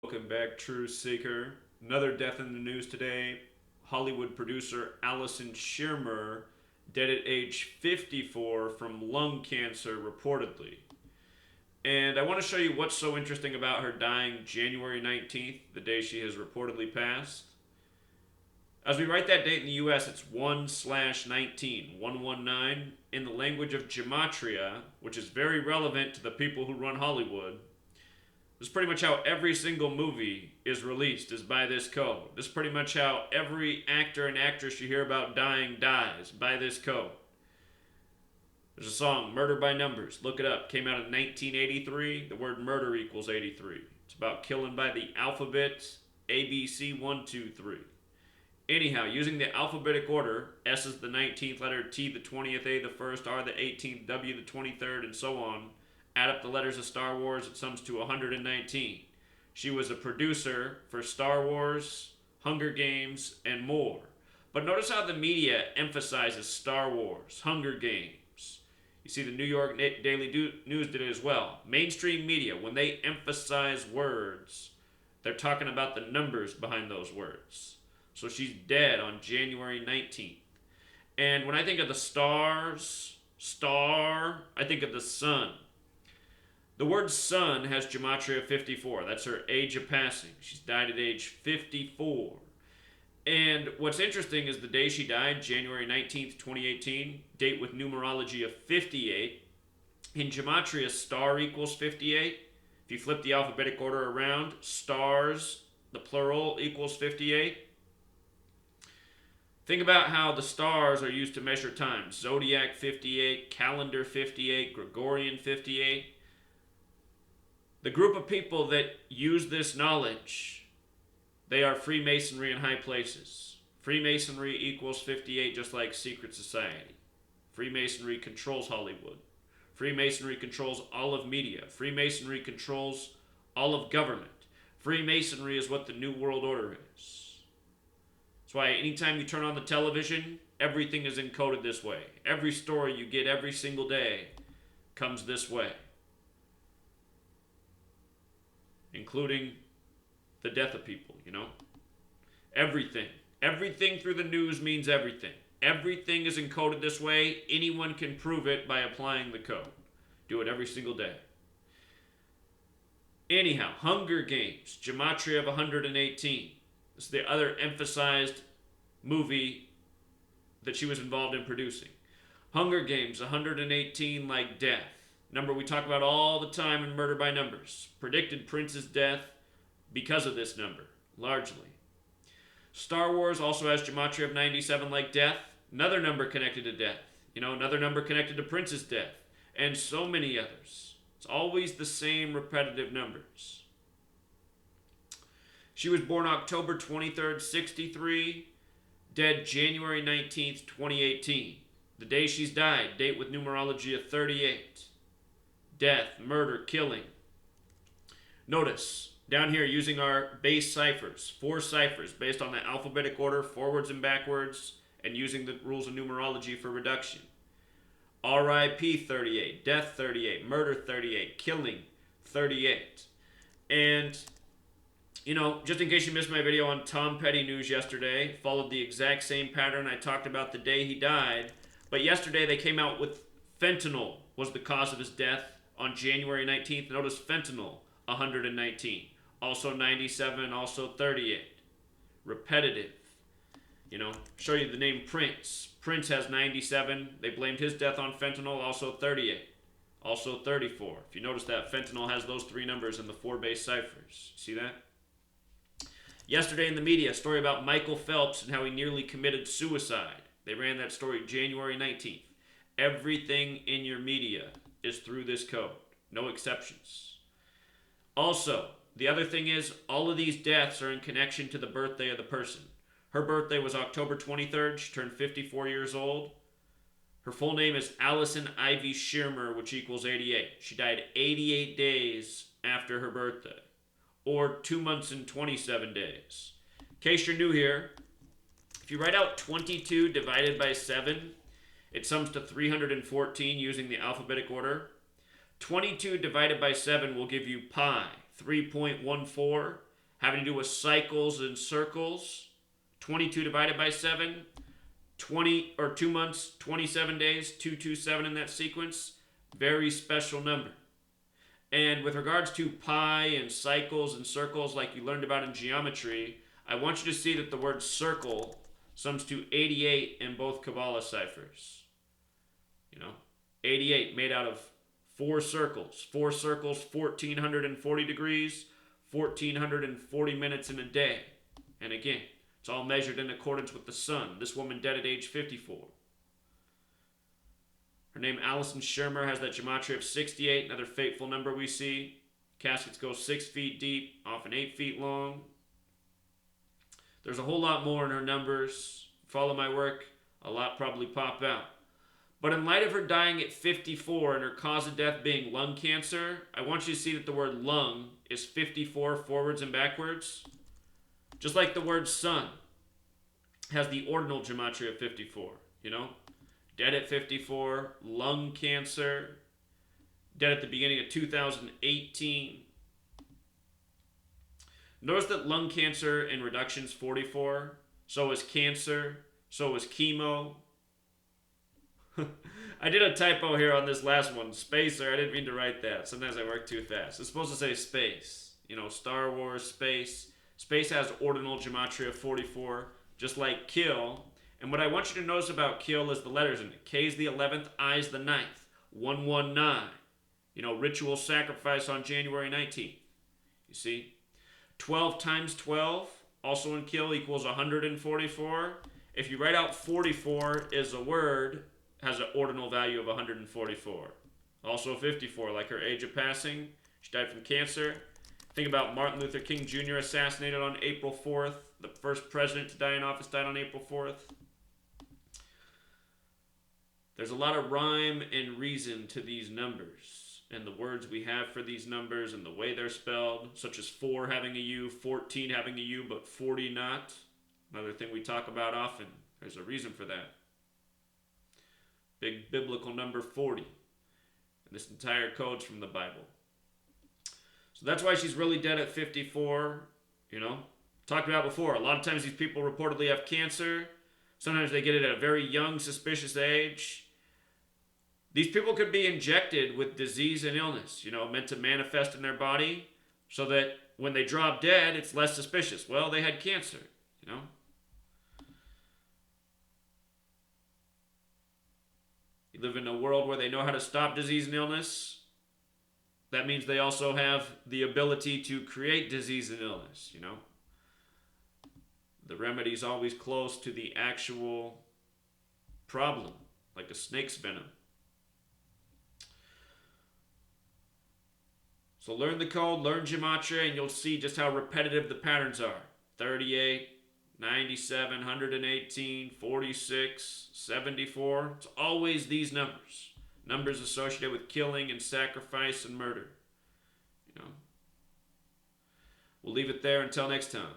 Welcome back, True Seeker. Another death in the news today. Hollywood producer Allison Shearmur dead at age 54 from lung cancer, reportedly. And I want to show you what's so interesting about her dying January 19th, the day she has reportedly passed. As we write that date in the US, it's 1/19, 119. In the language of gematria, which is very relevant to the people who run Hollywood, this is pretty much how every single movie is released, is by this code. This is pretty much how every actor and actress you hear about dying dies, by this code. There's a song, Murder by Numbers. Look it up. Came out in 1983. The word murder equals 83. It's about killing by the alphabet, ABC 1, 2, 3. Anyhow, using the alphabetic order, S is the 19th letter, T the 20th, A the 1st, R the 18th, W the 23rd, and so on. Add up the letters of Star Wars, it sums to 119. She was a producer for Star Wars, Hunger Games, and more. But notice how the media emphasizes Star Wars, Hunger Games. You see, the New York Daily News did it as well. Mainstream media, when they emphasize words, they're talking about the numbers behind those words. So she's dead on January 19th. And when I think of the star, I think of the sun. The word sun has gematria 54. That's her age of passing. She's died at age 54. And what's interesting is the day she died, January 19th, 2018, date with numerology of 58. In gematria, star equals 58. If you flip the alphabetic order around, stars, the plural, equals 58. Think about how the stars are used to measure time. Zodiac 58, calendar 58, Gregorian 58. The group of people that use this knowledge, they are Freemasonry in high places. Freemasonry equals 58, just like secret society. Freemasonry controls Hollywood. Freemasonry controls all of media. Freemasonry controls all of government. Freemasonry is what the New World Order is. That's why anytime you turn on the television, everything is encoded this way. Every story you get every single day comes this way, including the death of people, Everything. Everything through the news means everything. Everything is encoded this way. Anyone can prove it by applying the code. Do it every single day. Anyhow, Hunger Games, gematria of 118. This is the other emphasized movie that she was involved in producing. Hunger Games, 118 like death. Number we talk about all the time in Murder by Numbers. Predicted Prince's death because of this number, largely. Star Wars also has gematria of 97 like death. Another number connected to death. Another number connected to Prince's death. And so many others. It's always the same repetitive numbers. She was born October 23rd, 63. Dead January 19th, 2018. The day she's died, date with numerology of 38. Death, murder, killing. Notice, down here using our base ciphers, 4 ciphers based on the alphabetic order, forwards and backwards, and using the rules of numerology for reduction. RIP 38, death 38, murder 38, killing 38. And, just in case you missed my video on Tom Petty news yesterday, followed the exact same pattern I talked about the day he died. But yesterday they came out with fentanyl was the cause of his death on January 19th. Notice fentanyl, 119. Also 97, also 38. Repetitive. Show you the name Prince. Prince has 97. They blamed his death on fentanyl, also 38. Also 34. If you notice that, fentanyl has those 3 numbers in the 4 base ciphers. See that? Yesterday in the media, a story about Michael Phelps and how he nearly committed suicide. They ran that story January 19th. Everything in your media is through this code. No exceptions. Also, the other thing is, all of these deaths are in connection to the birthday of the person. Her birthday was October 23rd. She turned 54 years old. Her full name is Allison Ivy Shearmur, which equals 88. She died 88 days after her birthday, or 2 months and 27 days. In case you're new here, if you write out 22 divided by 7, it sums to 314 using the alphabetic order. 22 divided by 7 will give you pi, 3.14. having to do with cycles and circles. 22 divided by 7, 20 or 2 months, 27 days, 227 in that sequence. Very special number. And with regards to pi and cycles and circles like you learned about in geometry, I want you to see that the word circle sums to 88 in both Kabbalah ciphers. 88 made out of 4 circles. 4 circles, 1,440 degrees, 1,440 minutes in a day. And again, it's all measured in accordance with the sun. This woman dead at age 54. Her name, Allison Shearmur, has that gematria of 68, another fateful number we see. Caskets go 6 feet deep, often 8 feet long. There's a whole lot more in her numbers. Follow my work, a lot probably pop out. But in light of her dying at 54 and her cause of death being lung cancer, I want you to see that the word lung is 54 forwards and backwards. Just like the word sun has the ordinal gematria of 54, Dead at 54, lung cancer, dead at the beginning of 2018. Notice that lung cancer in reduction is 44, so is cancer, so is chemo. I did a typo here on this last one. Spacer, I didn't mean to write that. Sometimes I work too fast. It's supposed to say space. Star Wars, space. Space has ordinal gematria of 44, just like kill. And what I want you to notice about kill is the letters in it. K is the 11th, I is the 9th. 119. Ritual sacrifice on January 19th. You see? 12 times 12, also in kill, equals 144. If you write out 44 is a word, has an ordinal value of 144. Also 54, like her age of passing. She died from cancer. Think about Martin Luther King Jr. assassinated on April 4th. The first president to die in office died on April 4th. There's a lot of rhyme and reason to these numbers and the words we have for these numbers and the way they're spelled, such as 4 having a U, 14 having a U, but 40 not. Another thing we talk about often. There's a reason for that. Big biblical number 40. And this entire code's from the Bible. So that's why she's really dead at 54. Talked about before. A lot of times these people reportedly have cancer. Sometimes they get it at a very young, suspicious age. These people could be injected with disease and illness, meant to manifest in their body so that when they drop dead, it's less suspicious. Well, they had cancer, You live in a world where they know how to stop disease and illness. That means they also have the ability to create disease and illness, The remedy's always close to the actual problem, like a snake's venom. So learn the code, learn gematria, and you'll see just how repetitive the patterns are. 38, 97, 118, 46, 74. It's always these numbers. Numbers associated with killing and sacrifice and murder. We'll leave it there until next time.